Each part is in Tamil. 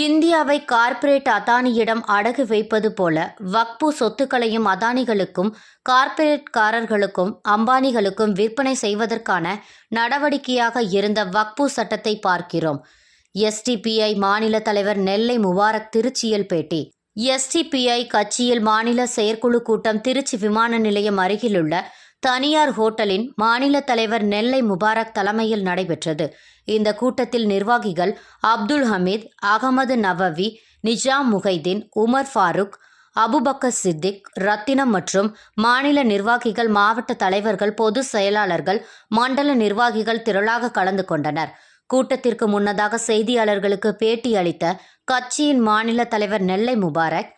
இந்தியாவை கார்ப்பரேட் அதானியிடம் அடகு வைப்பது போல வக்பு சொத்துக்களையும் அதானிகளுக்கும் கார்ப்பரேட்காரர்களுக்கும் அம்பானிகளுக்கும் விற்பனை செய்வதற்கான நடவடிக்கையாக இருந்த வக்பு சட்டத்தை பார்க்கிறோம். எஸ்டிபிஐ மாநில தலைவர் நெல்லை முபாரக் திருச்சியில் பேட்டி. எஸ்டிபிஐ கட்சியில் மாநில செயற்குழு கூட்டம் திருச்சி விமான நிலையம் அருகிலுள்ள தனியார் ஹோட்டலின் மாநில தலைவர் நெல்லை முபாரக் தலைமையில் நடைபெற்றது. இந்த கூட்டத்தில் நிர்வாகிகள் அப்துல் ஹமீத், அகமது நவவி, நிஜாம் முஹைதீன், உமர் ஃபாரூக், அபுபக்கர் சித்திக், ரத்தினம் மற்றும் மாநில நிர்வாகிகள், மாவட்ட தலைவர்கள், பொது செயலாளர்கள், மண்டல நிர்வாகிகள் திரளாக கலந்து கொண்டனர். கூட்டத்திற்கு முன்னதாக செய்தியாளர்களுக்கு பேட்டி அளித்த கட்சியின் மாநில தலைவர் நெல்லை முபாரக்,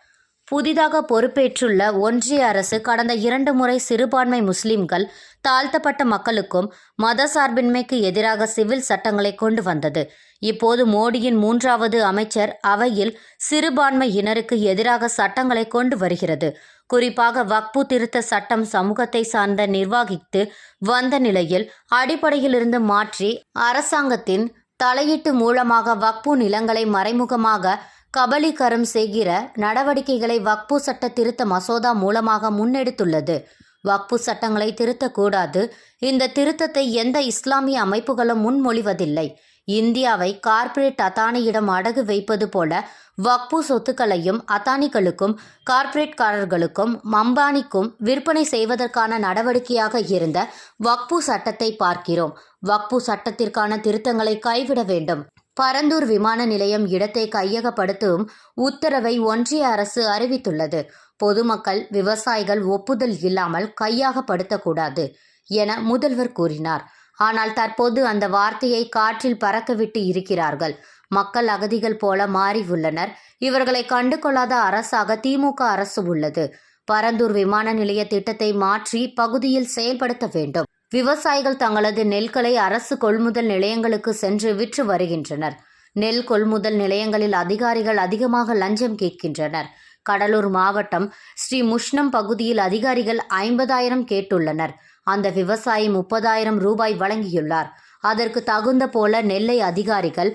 புதிதாக பொறுப்பேற்றுள்ள ஒன்றிய அரசு கடந்த 2 முறை சிறுபான்மை முஸ்லிம்கள், தாழ்த்தப்பட்ட மக்களுக்கும் மதசார்பின்மைக்கு எதிராக சிவில் சட்டங்களை கொண்டு வந்தது. இப்போது மோடியின் 3வது அமைச்சர் அவையில் சிறுபான்மையினருக்கு எதிராக சட்டங்களை கொண்டு வருகிறது. குறிப்பாக வக்பு திருத்த சட்டம் சமூகத்தை சார்ந்த நிர்வாகித்து வந்த நிலையில் அடிப்படையிலிருந்து மாற்றி அரசாங்கத்தின் தலையீட்டு மூலமாக வக்பு நிலங்களை மறைமுகமாக கபலீகரம் செய்கிற நடவடிக்கைகளை வக்பு சட்ட திருத்த மசோதா மூலமாக முன்னெடுத்துள்ளது. வக்பு சட்டங்களை திருத்தக்கூடாது. இந்த திருத்தத்தை எந்த இஸ்லாமிய அமைப்புகளும் முன்மொழிவதில்லை. இந்தியாவை கார்ப்பரேட் அதானியிடம் அடகு வைப்பது போல வக்பு சொத்துக்களையும் அதானிகளுக்கும் கார்ப்பரேட்காரர்களுக்கும் அம்பானிக்கும் விற்பனை செய்வதற்கான நடவடிக்கையாக இருந்த வக்பு சட்டத்தை பார்க்கிறோம். வக்பு சட்டத்திற்கான திருத்தங்களை கைவிட வேண்டும். பரந்தூர் விமான நிலையம் இடத்தை கையகப்படுத்தும் உத்தரவை ஒன்றிய அரசு அறிவித்துள்ளது. பொதுமக்கள், விவசாயிகள் ஒப்புதல் இல்லாமல் கையகப்படுத்தக்கூடாது என முதல்வர் கூறினார். ஆனால் தற்போது அந்த வார்த்தையை காற்றில் பறக்கவிட்டு இருக்கிறார்கள். மக்கள் அகதிகள் போல மாறி உள்ளனர். இவர்களை கண்டுகொள்ளாத அரசாக திமுக அரசு உள்ளது. பரந்தூர் விமான நிலைய திட்டத்தை மாற்றி பகுதியில் செயல்படுத்த வேண்டும். விவசாயிகள் தங்களது நெல்களை அரசு கொள்முதல் நிலையங்களுக்கு சென்று விற்று வருகின்றனர். நெல் கொள்முதல் நிலையங்களில் அதிகாரிகள் அதிகமாக லஞ்சம் கேட்கின்றனர். கடலூர் மாவட்டம் ஸ்ரீ முஷ்ணம் பகுதியில் அதிகாரிகள் 50,000 கேட்டுள்ளனர். அந்த விவசாயி 30,000 ரூபாய் வழங்கியுள்ளார். அதற்கு தகுந்த போல நெல்லை அதிகாரிகள்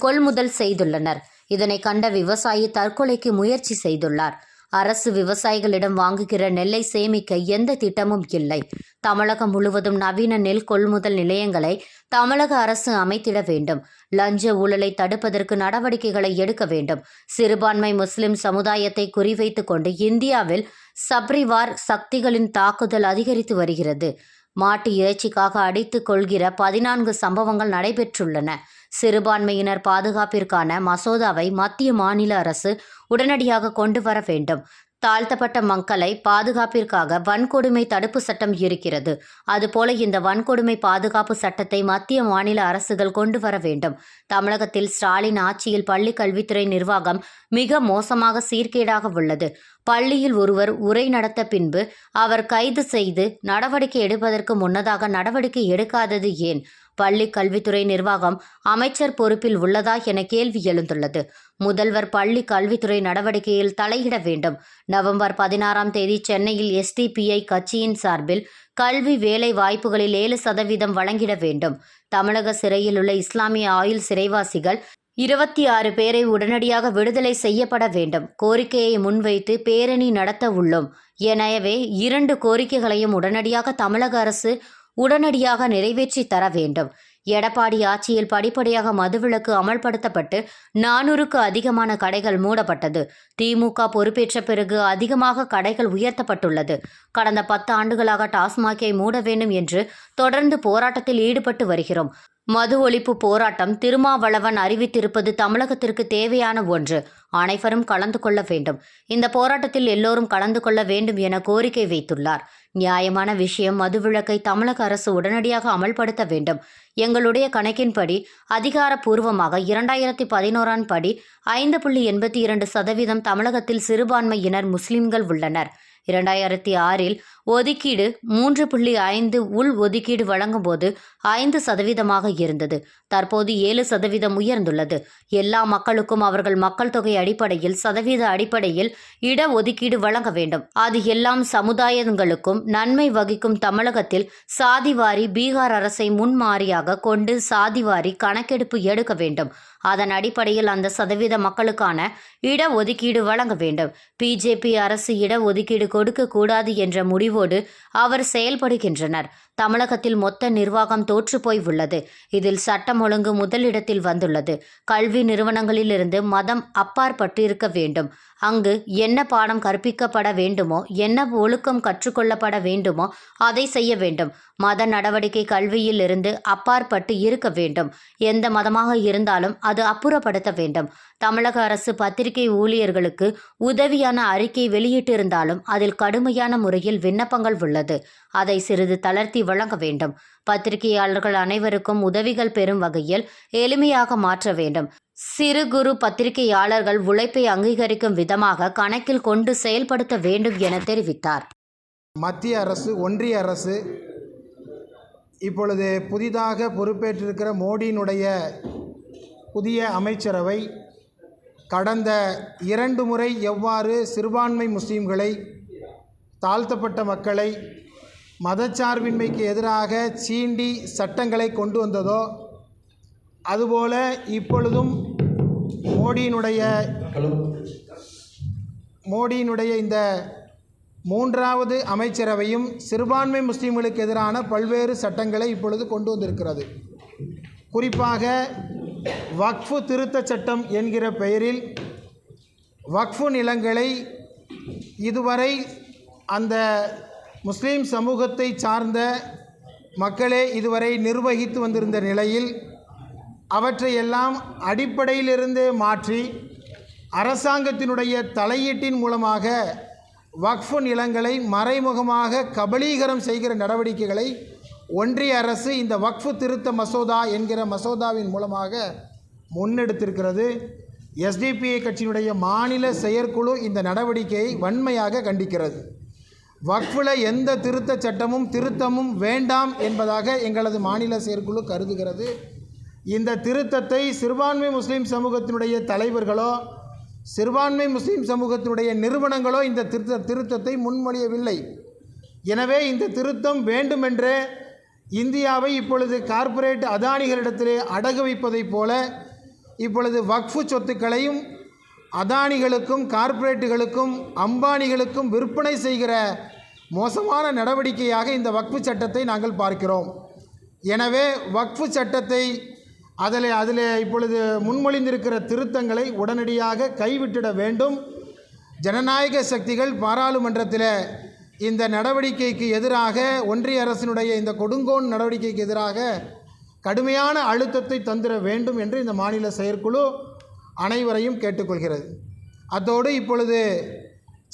கொள்முதல் செய்துள்ளனர். இதனை கண்ட விவசாயி தற்கொலைக்கு முயற்சி செய்துள்ளார். அரசு விவசாயிகளிடம் வாங்குகிற நெல்லை சேமிக்க எந்த திட்டமும் இல்லை. தமிழகம் முழுவதும் நவீன நெல் கொள்முதல் நிலையங்களை தமிழக அரசு அமைத்திட வேண்டும். லஞ்ச ஊழலை தடுப்பதற்கு நடவடிக்கைகளை எடுக்க வேண்டும். சிறுபான்மை முஸ்லிம் சமுதாயத்தை குறிவைத்து கொண்டு இந்தியாவில் சப்ரிவார் சக்திகளின் தாக்குதல் அதிகரித்து வருகிறது. மாட்டு இறைச்சிக்காக அடித்துக் கொள்கிற 14 சம்பவங்கள் நடைபெற்றுள்ளன. சிறுபான்மையினர் பாதுகாப்பிற்கான மசோதாவை மத்திய மாநில அரசு உடனடியாக கொண்டு வர வேண்டும். தாழ்த்தப்பட்ட மக்களை பாதுகாப்பிற்காக வன்கொடுமை தடுப்பு சட்டம் இருக்கிறது. அதுபோல இந்த வன்கொடுமை பாதுகாப்பு சட்டத்தை மத்திய மாநில அரசுகள் கொண்டு வர வேண்டும். தமிழகத்தில் ஸ்டாலின் ஆட்சியில் பள்ளி கல்வித்துறை நிர்வாகம் மிக மோசமாக சீர்கேடாக உள்ளது. பள்ளியில் ஒருவர் உரை நடத்த பின்பு அவர் கைது செய்து நடவடிக்கை எடுப்பதற்கு முன்னதாக நடவடிக்கை எடுக்காதது ஏன்? பள்ளி கல்வித்துறை நிர்வாகம் அமைச்சர் பொறுப்பில் உள்ளதா என கேள்வி எழுந்துள்ளது. முதல்வர் பள்ளி கல்வித்துறை நடவடிக்கையில் தலையிட வேண்டும். நவம்பர் 16ஆம் தேதி சென்னையில் எஸ்டிபிஐ கட்சியின் சார்பில் கல்வி வேலை வாய்ப்புகளில் 7% வழங்கிட வேண்டும். தமிழக சிறையில் உள்ள இஸ்லாமிய ஆயுள் சிறைவாசிகள் 26 பேரை உடனடியாக விடுதலை செய்யப்பட வேண்டும். கோரிக்கையை முன்வைத்து பேரணி நடத்த உள்ளோம். எனவே 2 கோரிக்கைகளையும் உடனடியாக தமிழக அரசு உடனடியாக நிறைவேற்றி தர வேண்டும். எடப்பாடி ஆட்சியில் படிப்படியாக மதுவிலக்கு அமல்படுத்தப்பட்டு 400க்கு அதிகமான கடைகள் மூடப்பட்டது. திமுக பொறுப்பேற்ற பிறகு அதிகமாக கடைகள் உயர்த்தப்பட்டுள்ளது. கடந்த 10 ஆண்டுகளாக டாஸ்மாகை மூட வேண்டும் என்று தொடர்ந்து போராட்டத்தில் ஈடுபட்டு வருகிறோம். மது ஒழிப்பு போராட்டம் திருமாவளவன் அறிவித்திருப்பது தமிழகத்திற்கு தேவையான ஒன்று. அனைவரும் கலந்து கொள்ள வேண்டும். இந்த போராட்டத்தில் எல்லோரும் கலந்து கொள்ள வேண்டும் என கோரிக்கை வைத்துள்ளார். நியாயமான விஷயம். மதுவிலக்கை தமிழக அரசு உடனடியாக அமல்படுத்த வேண்டும். எங்களுடைய கணக்கின்படி அதிகாரப்பூர்வமாக 2011 படி 5.82% தமிழகத்தில் சிறுபான்மையினர் முஸ்லிம்கள் உள்ளனர். 2006இல் ஒதுக்கீடு 3.5 உள் ஒதுக்கீடு வழங்கும் போது 5% இருந்தது. தற்போது 7% உயர்ந்துள்ளது. எல்லா மக்களுக்கும் அவர்கள் மக்கள் தொகை அடிப்படையில் சதவீத அடிப்படையில் இட ஒதுக்கீடு வழங்க வேண்டும். அது எல்லாம் சமுதாயங்களுக்கும் நன்மை வகிக்கும். தமிழகத்தில் சாதிவாரி பீகார் அரசை முன்மாதிரியாக கொண்டு சாதிவாரி கணக்கெடுப்பு எடுக்க வேண்டும். அதன் அடிப்படையில் அந்த சதவீத மக்களுக்கான இட ஒதுக்கீடு வழங்க வேண்டும். பிஜேபி அரசு இட ஒதுக்கீடு கொடுக்க கூடாது என்ற முடிவோடு அவர் செயல்படுகின்றனர். தமிழகத்தில் மொத்த நிர்வாகம் தோற்றுப்போய் உள்ளது. இதில் சட்டம் ஒழுங்கு முதலிடத்தில் வந்துள்ளது. கல்வி நிறுவனங்களிலிருந்து மதம் அப்பாற்பட்டு இருக்க வேண்டும். அங்கு என்ன பாடம் கற்பிக்கப்பட வேண்டுமோ, என்ன ஒழுக்கம் கற்றுக்கொள்ளப்பட வேண்டுமோ அதை செய்ய வேண்டும். மத நடவடிக்கை கல்வியில் இருந்து அப்பாற்பட்டு இருக்க வேண்டும். எந்த மதமாக இருந்தாலும் அது அப்புறப்படுத்த வேண்டும். தமிழக அரசு பத்திரிகை ஊழியர்களுக்கு உதவியான அறிக்கை வெளியிட்டிருந்தாலும் அதில் கடுமையான முறையில் விண்ணப்பங்கள் உள்ளது. அதை சிறிது தளர்த்தி வழங்க வேண்டும். பத்திரிகையாளர்கள் அனைவருக்கும் உதவிகள் பெறும் வகையில் எளிமையாக மாற்ற வேண்டும். சிறு குறு பத்திரிகையாளர்கள் உழைப்பை அங்கீகரிக்கும் விதமாக கணக்கில் கொண்டு செயல்படுத்த வேண்டும் என தெரிவித்தார். மத்திய அரசு, ஒன்றிய அரசு இப்பொழுது புதிதாக பொறுப்பேற்றிருக்கிற மோடியினுடைய புதிய அமைச்சரவை கடந்த 2 முறை எவ்வாறு சிறுபான்மை முஸ்லீம்களை, தாழ்த்தப்பட்ட மக்களை மதச்சார்பின்மைக்கு எதிராக சீண்டி சட்டங்களை கொண்டு வந்ததோ, அதுபோல இப்பொழுதும் மோடியினுடைய இந்த 3வது அமைச்சரவையும் சிறுபான்மை முஸ்லீம்களுக்கு எதிரான பல்வேறு சட்டங்களை இப்பொழுது கொண்டு வந்திருக்கிறது. குறிப்பாக வக்ஃபு திருத்த சட்டம் என்கிற பெயரில் வக்ஃபு நிலங்களை இதுவரை அந்த முஸ்லீம் சமூகத்தை சார்ந்த மக்களே இதுவரை நிர்வகித்து வந்திருந்த நிலையில் அவற்றையெல்லாம் அடிப்படையிலிருந்தே மாற்றி அரசாங்கத்தினுடைய தலையீட்டின் மூலமாக வக்ஃபு நிலங்களை மறைமுகமாக கபலீகரம் செய்கிற நடவடிக்கைகளை ஒன்றிய அரசு இந்த வக்ஃபு திருத்த மசோதா என்கிற மசோதாவின் மூலமாக முன்னெடுத்திருக்கிறது. எஸ்டிபிஐ கட்சியினுடைய மாநில செயற்குழு இந்த நடவடிக்கையை வன்மையாக கண்டிக்கிறது. வக்ஃபில் எந்த திருத்த சட்டமும் திருத்தமும் வேண்டாம் என்பதாக எங்களது மாநில செயற்குழு கருதுகிறது. இந்த திருத்தத்தை சிறுபான்மை முஸ்லீம் சமூகத்தினுடைய தலைவர்களோ, சிறுபான்மை முஸ்லீம் சமூகத்தினுடைய நிறுவனங்களோ இந்த திருத்தத்தை முன்மொழியவில்லை. எனவே இந்த திருத்தம் வேண்டுமென்றே இந்தியாவை இப்பொழுது கார்ப்பரேட் அதானிகளிடத்திலே அடகு வைப்பதைப் போல இப்பொழுது வக்ஃபு சொத்துக்களையும் அதானிகளுக்கும், கார்ப்பரேட்டுகளுக்கும், அம்பானிகளுக்கும் விற்பனை செய்கிற மோசமான நடவடிக்கையாக இந்த வக்ஃபு சட்டத்தை நாங்கள் பார்க்கிறோம். எனவே வக்ஃபு சட்டத்தை அதில் இப்பொழுது முன்மொழிந்திருக்கிற திருத்தங்களை உடனடியாக கைவிட்டிட வேண்டும். ஜனநாயக சக்திகள் பாராளுமன்றத்தில் இந்த நடவடிக்கைக்கு எதிராக, ஒன்றிய அரசினுடைய இந்த கொடுங்கோன் நடவடிக்கைக்கு எதிராக கடுமையான அழுத்தத்தை தந்திர வேண்டும் என்று இந்த மாநில செயற்குழு அனைவரையும் கேட்டுக்கொள்கிறது. அதோடு இப்பொழுது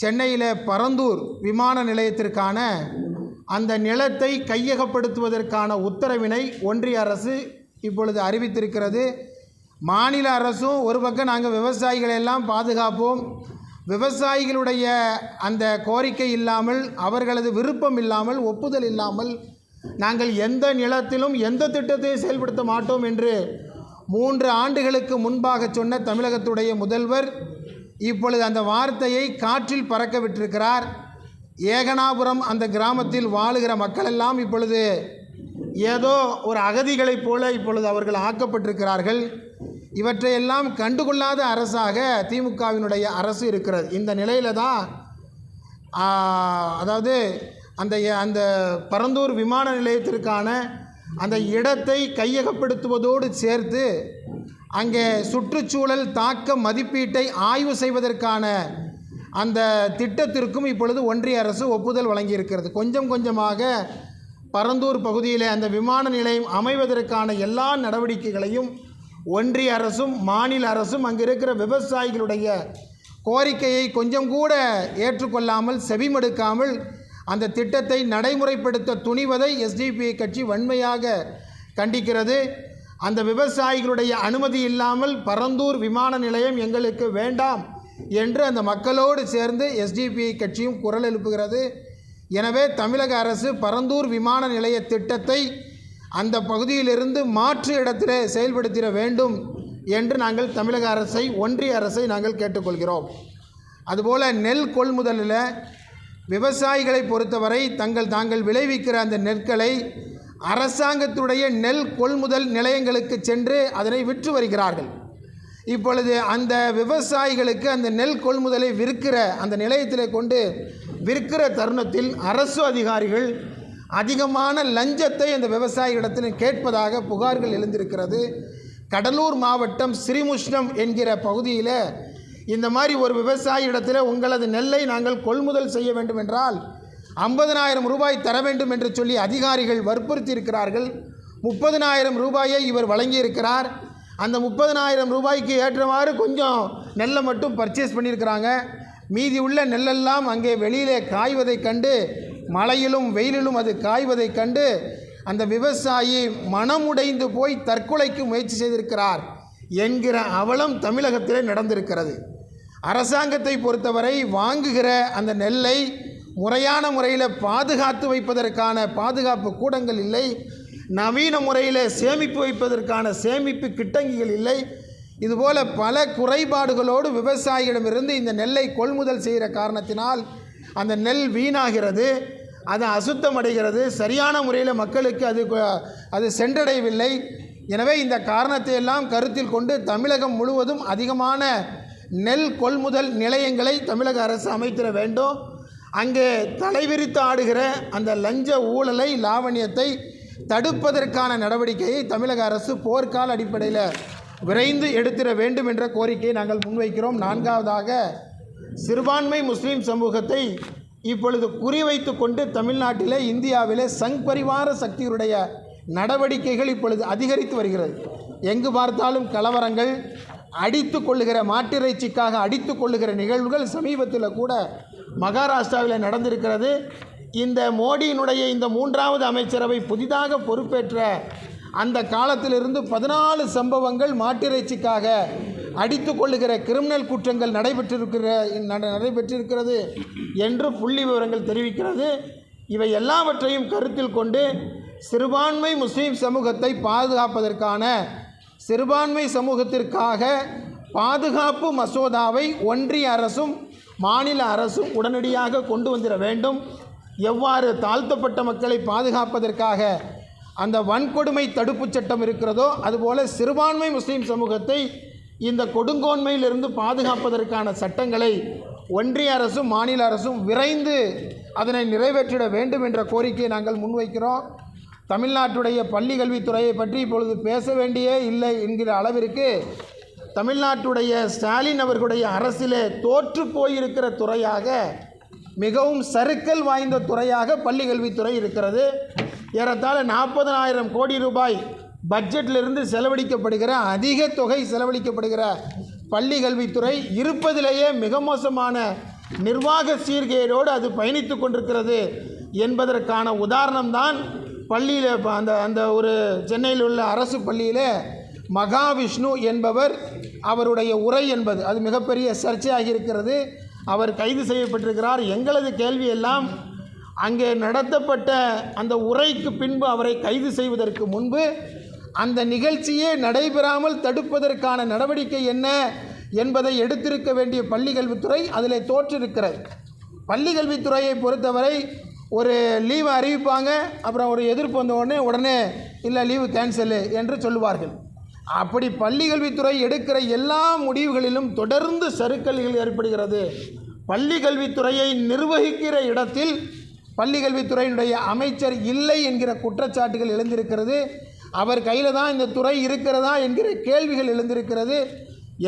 சென்னையில் பரந்தூர் விமான நிலையத்திற்கான அந்த நிலத்தை கையகப்படுத்துவதற்கான உத்தரவினை ஒன்றிய அரசு இப்பொழுது அறிவித்திருக்கிறது. மாநில அரசும் ஒரு பக்கம் நாங்கள் விவசாயிகளை எல்லாம் பாதுகாப்போம், விவசாயிகளுடைய அந்த கோரிக்கை இல்லாமல், அவர்களது விருப்பம் இல்லாமல், ஒப்புதல் இல்லாமல் நாங்கள் எந்த நிலத்திலும் எந்த திட்டத்தையும் செயல்படுத்த மாட்டோம் என்று 3 ஆண்டுகளுக்கு முன்பாக சொன்ன தமிழகத்துடைய முதல்வர் இப்பொழுது அந்த வார்த்தையை காற்றில் பறக்க விட்டிருக்கிறார். ஏகனாபுரம் அந்த கிராமத்தில் வாழுகிற மக்களெல்லாம் இப்பொழுது ஏதோ ஒரு அகதிகளைப் போல இப்பொழுது அவர்கள் ஆக்கப்பட்டிருக்கிறார்கள். இவற்றையெல்லாம் கண்டுகொள்ளாத அரசாக திமுகவினுடைய அரசு இருக்கிறது. இந்த நிலையில தான் அதாவது அந்த பரந்தூர் விமான நிலையத்திற்கான அந்த இடத்தை கையகப்படுத்துவதோடு சேர்த்து அங்கே சுற்றுச்சூழல் தாக்க மதிப்பீட்டை ஆய்வு செய்வதற்கான அந்த திட்டத்திற்கும் இப்பொழுது ஒன்றிய அரசு ஒப்புதல் வழங்கியிருக்கிறது. கொஞ்சம் கொஞ்சமாக பரந்தூர் பகுதியில் அந்த விமான நிலையம் அமைவதற்கான எல்லா நடவடிக்கைகளையும் ஒன்றிய அரசும் மாநில அரசும் அங்கே இருக்கிற விவசாயிகளுடைய கோரிக்கையை கொஞ்சம் கூட ஏற்றுக்கொள்ளாமல், செவிமடுக்காமல் அந்த திட்டத்தை நடைமுறைப்படுத்த துணிவதை எஸ்டிபிஐ கட்சி வன்மையாக கண்டிக்கிறது. அந்த விவசாயிகளுடைய அனுமதி இல்லாமல் பரந்தூர் விமான நிலையம் எங்களுக்கு வேண்டாம் என்று அந்த மக்களோடு சேர்ந்து எஸ்டிபிஐ கட்சியும் குரல் எழுப்புகிறது. எனவே தமிழக அரசு பரந்தூர் விமான நிலைய திட்டத்தை அந்த பகுதியிலிருந்து மாற்று இடத்திலே செயல்படுத்திட வேண்டும் என்று நாங்கள் தமிழக அரசை, ஒன்றிய அரசை நாங்கள் கேட்டுக்கொள்கிறோம். அதுபோல் நெல் கொள்முதலில் விவசாயிகளை பொறுத்தவரை தாங்கள் விளைவிக்கிற அந்த நெற்களை அரசாங்கத்துடைய நெல் கொள்முதல் நிலையங்களுக்கு சென்று அதனை விற்று வருகிறார்கள். இப்பொழுது அந்த விவசாயிகளுக்கு அந்த நெல் கொள்முதலை விற்கிற அந்த நிலையத்தில் கொண்டு விற்கிற தருணத்தில் அரசு அதிகாரிகள் அதிகமான லஞ்சத்தை அந்த விவசாயிகளிடத்தில் கேட்பதாக புகார்கள் எழுந்திருக்கிறது. கடலூர் மாவட்டம் ஸ்ரீமுஷ்ணம் என்கிற பகுதியில் இந்த மாதிரி ஒரு விவசாயியிடத்தில் உங்களது நெல்லை நாங்கள் கொள்முதல் செய்ய வேண்டும் என்றால் 50,000 ரூபாய் தர வேண்டும் என்று சொல்லி அதிகாரிகள் வற்புறுத்தி இருக்கிறார்கள். 30,000 ரூபாயை இவர் வழங்கியிருக்கிறார். அந்த 30,000 ரூபாய்க்கு ஏற்றவாறு கொஞ்சம் நெல்லை மட்டும் பர்ச்சேஸ் பண்ணியிருக்கிறாங்க. மீதி உள்ள நெல்லெல்லாம் அங்கே வெளியிலே காய்வதை கண்டு, மழையிலும் வெயிலிலும் அது காய்வதை கண்டு அந்த விவசாயி மனமுடைந்து போய் தற்கொலைக்கு முயற்சி செய்திருக்கிறார் என்கிற அவலம் தமிழகத்திலே நடந்திருக்கிறது. அரசாங்கத்தை பொறுத்தவரை வாங்குகிற அந்த நெல்லை முறையான முறையில் பாதுகாத்து வைப்பதற்கான பாதுகாப்பு கூடங்கள் இல்லை. நவீன முறையில் சேமிப்பு வைப்பதற்கான சேமிப்பு கிட்டங்கிகள் இல்லை. இதுபோல் பல குறைபாடுகளோடு விவசாயிகளிடமிருந்து இந்த நெல்லை கொள்முதல் செய்கிற காரணத்தினால் அந்த நெல் வீணாகிறது, அது அசுத்தமடைகிறது, சரியான முறையில் மக்களுக்கு அது சென்றடையவில்லை. எனவே இந்த காரணத்தை எல்லாம் கருத்தில் கொண்டு தமிழகம் முழுவதும் அதிகமான நெல் கொள்முதல் நிலையங்களை தமிழக அரசு அமைத்திட வேண்டும். அங்கே தலைவிரித்து ஆடுகிற அந்த லஞ்ச ஊழலை, லாவண்யத்தை தடுப்பதற்கான நடவடிக்கையை தமிழக அரசு போர்க்கால அடிப்படையில் விரைந்து எடுத்திட வேண்டும் என்ற கோரிக்கையை நாங்கள் முன்வைக்கிறோம். 4வதாக, சிறுபான்மை முஸ்லீம் சமூகத்தை இப்பொழுது குறிவைத்து கொண்டு தமிழ்நாட்டிலே, இந்தியாவிலே சங் பரிவார சக்திகளுடைய நடவடிக்கைகள் இப்பொழுது அதிகரித்து வருகிறது. எங்கு பார்த்தாலும் கலவரங்கள், அடித்து கொள்ளுகிற, மாட்டிறைச்சிக்காக அடித்து கொள்ளுகிற நிகழ்வுகள் சமீபத்தில் கூட மகாராஷ்டிராவில் நடந்திருக்கிறது. இந்த மோடியினுடைய இந்த 3வது அமைச்சரவை புதிதாக பொறுப்பேற்ற அந்த காலத்திலிருந்து 14 சம்பவங்கள் மாட்டிறைச்சிக்காக அடித்து கொள்ளுகிற கிரிமினல் குற்றங்கள் நடைபெற்றிருக்கிறது என்று புள்ளி விவரங்கள் தெரிவிக்கிறது. இவை எல்லாவற்றையும் கருத்தில் கொண்டு சிறுபான்மை முஸ்லீம் சமூகத்தை பாதுகாப்பதற்கான, சிறுபான்மை சமூகத்திற்காக பாதுகாப்பு மசோதாவை ஒன்றிய அரசும் மாநில அரசும் உடனடியாக கொண்டு வந்துட வேண்டும். எவ்வாறு தாழ்த்தப்பட்ட மக்களை பாதுகாப்பதற்காக அந்த வன்கொடுமை தடுப்புச் சட்டம் இருக்கிறதோ, அதுபோல் சிறுபான்மை முஸ்லீம் சமூகத்தை இந்த கொடுங்கோன்மையிலிருந்து பாதுகாப்பதற்கான சட்டங்களை ஒன்றிய அரசும் மாநில அரசும் விரைந்து அதனை நிறைவேற்றிட வேண்டும் என்ற கோரிக்கையை நாங்கள் முன்வைக்கிறோம். தமிழ்நாட்டுடைய பள்ளி கல்வித்துறையை பற்றி இப்பொழுது பேச வேண்டியே இல்லை என்கிற அளவிற்கு தமிழ்நாட்டுடைய ஸ்டாலின் அவர்களுடைய அரசிலே தோற்று போயிருக்கிற துறையாக, மிகவும் சறுக்கல் வாய்ந்த துறையாக பள்ளி கல்வித்துறை இருக்கிறது. ஏறத்தாழ 40,000 கோடி ரூபாய் பட்ஜெட்டிலிருந்து செலவழிக்கப்படுகிற, அதிக தொகை செலவழிக்கப்படுகிற பள்ளி கல்வித்துறை இருப்பதிலேயே மிக மோசமான நிர்வாக சீர்கேடோடு அது பயணித்து கொண்டிருக்கிறது என்பதற்கான உதாரணம்தான் பள்ளியில் அந்த ஒரு சென்னையில் உள்ள அரசு பள்ளியில் மகாவிஷ்ணு என்பவர், அவருடைய உரை என்பது அது மிகப்பெரிய சர்ச்சையாகி இருக்கிறது. அவர் கைது செய்யப்பட்டிருக்கிறார். எங்களது கேள்வி எல்லாம், அங்கே நடத்தப்பட்ட அந்த உரைக்கு பின்பு அவரை கைது செய்வதற்கு முன்பு அந்த நிகழ்ச்சியே நடைபெறாமல் தடுப்பதற்கான நடவடிக்கை என்ன என்பதை எடுத்திருக்க வேண்டிய பள்ளி கல்வித்துறை அதில் தோற்றிருக்கிறது. பள்ளி கல்வித்துறையை பொறுத்தவரை ஒரு லீவை அறிவிப்பாங்க, அப்புறம் ஒரு எதிர்ப்பு வந்த உடனே இல்லை லீவு கேன்சலு என்று சொல்லுவார்கள். அப்படி பள்ளி கல்வித்துறை எடுக்கிற எல்லா முடிவுகளிலும் தொடர்ந்து சறுக்கல்கள் ஏற்படுகிறது. பள்ளி கல்வித்துறையை நிர்வகிக்கிற இடத்தில் பள்ளி கல்வித்துறையினுடைய அமைச்சர் இல்லை என்கிற குற்றச்சாட்டுகள் எழுந்திருக்கிறது. அவர் கையில் தான் இந்த துறை இருக்கிறதா என்கிற கேள்விகள் எழுந்திருக்கிறது.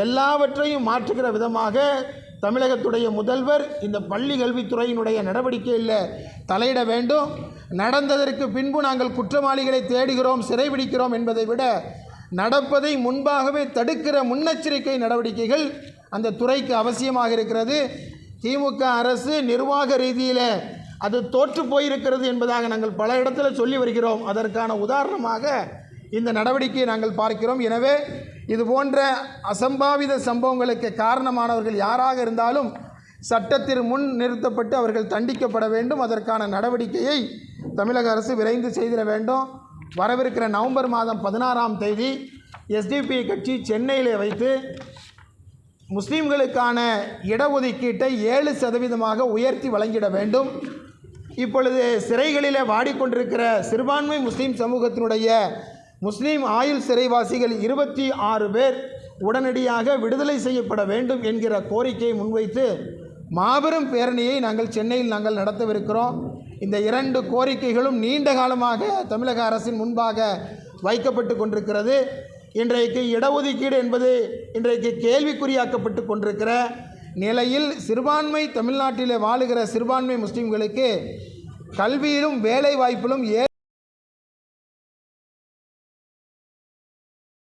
எல்லாவற்றையும் மாற்றுகிற விதமாக தமிழகத்துடைய முதல்வர் இந்த பள்ளி கல்வித்துறையினுடைய நடவடிக்கையில் தலையிட வேண்டும். நடந்ததற்கு பின்பு நாங்கள் குற்றவாளிகளை தேடுகிறோம், சிறைபிடிக்கிறோம் என்பதை விட நடப்பதை முன்பாகவே தடுக்கிற முன்னெச்சரிக்கை நடவடிக்கைகள் அந்த துறைக்கு அவசியமாக இருக்கிறது. திமுக அரசு நிர்வாக ரீதியில் அது தோற்று போயிருக்கிறது என்பதாக நாங்கள் பல இடத்துல சொல்லி வருகிறோம். அதற்கான உதாரணமாக இந்த நடவடிக்கையை நாங்கள் பார்க்கிறோம். எனவே இது போன்ற அசம்பாவித சம்பவங்களுக்கு காரணமானவர்கள் யாராக இருந்தாலும் சட்டத்திற்கு முன் நிறுத்தப்பட்டு அவர்கள் தண்டிக்கப்பட வேண்டும். அதற்கான நடவடிக்கையை தமிழக அரசு விரைந்து செய்திட வேண்டும். வரவிருக்கிற நவம்பர் மாதம் 16ஆம் தேதி எஸ்டிபிஐ கட்சி சென்னையிலே வைத்து முஸ்லீம்களுக்கான இடஒதுக்கீட்டை 7% உயர்த்தி வழங்கிட வேண்டும். இப்பொழுது சிறைகளில் வாடிக்கொண்டிருக்கிற சிறுபான்மை முஸ்லீம் சமூகத்தினுடைய முஸ்லீம் ஆயுள் சிறைவாசிகள் 26 பேர் உடனடியாக விடுதலை செய்யப்பட வேண்டும் என்கிற கோரிக்கையை முன்வைத்து மாபெரும் பேரணியை நாங்கள் சென்னையில் நடத்தவிருக்கிறோம். இந்த 2 கோரிக்கைகளும் நீண்ட காலமாக தமிழக அரசின் முன்பாக வைக்கப்பட்டு கொண்டிருக்கிறது. இன்றைக்கு இடஒதுக்கீடு என்பது இன்றைக்கு கேள்விக்குறியாக்கப்பட்டு கொண்டிருக்கிற நிலையில் தமிழ்நாட்டில் வாழுகிற சிறுபான்மை முஸ்லீம்களுக்கு கல்வியிலும் வேலை வாய்ப்பிலும்